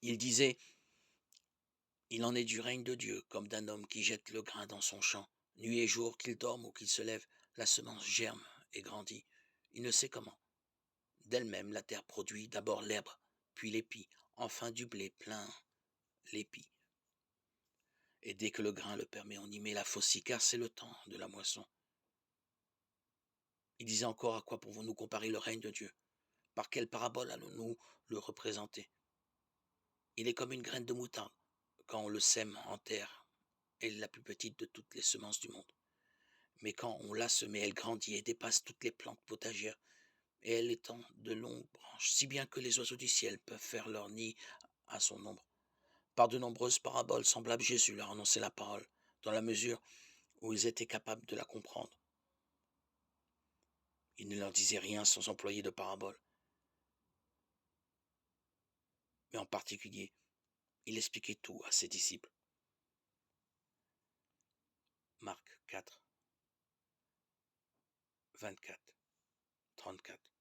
Il disait: «Il en est du règne de Dieu, comme d'un homme qui jette le grain dans son champ. Nuit et jour, qu'il dorme ou qu'il se lève, la semence germe et grandit. Il ne sait comment. D'elle-même, la terre produit d'abord l'herbe, puis l'épi, enfin du blé plein l'épi. Et dès que le grain le permet, on y met la faucille, car c'est le temps de la moisson.» Il disait encore: «À quoi pouvons-nous comparer le règne de Dieu? Par quelle parabole allons-nous le représenter? Il est comme une graine de moutarde, quand on le sème en terre. Elle est la plus petite de toutes les semences du monde. Mais quand on l'a semée, elle grandit et dépasse toutes les plantes potagères, et elle étend de longues branches, si bien que les oiseaux du ciel peuvent faire leur nid à son ombre. Par de nombreuses paraboles semblables, Jésus leur annonçait la parole, dans la mesure où ils étaient capables de la comprendre. Il ne leur disait rien sans employer de paraboles, mais en particulier, il expliquait tout à ses disciples. Marc 4, 24, 34.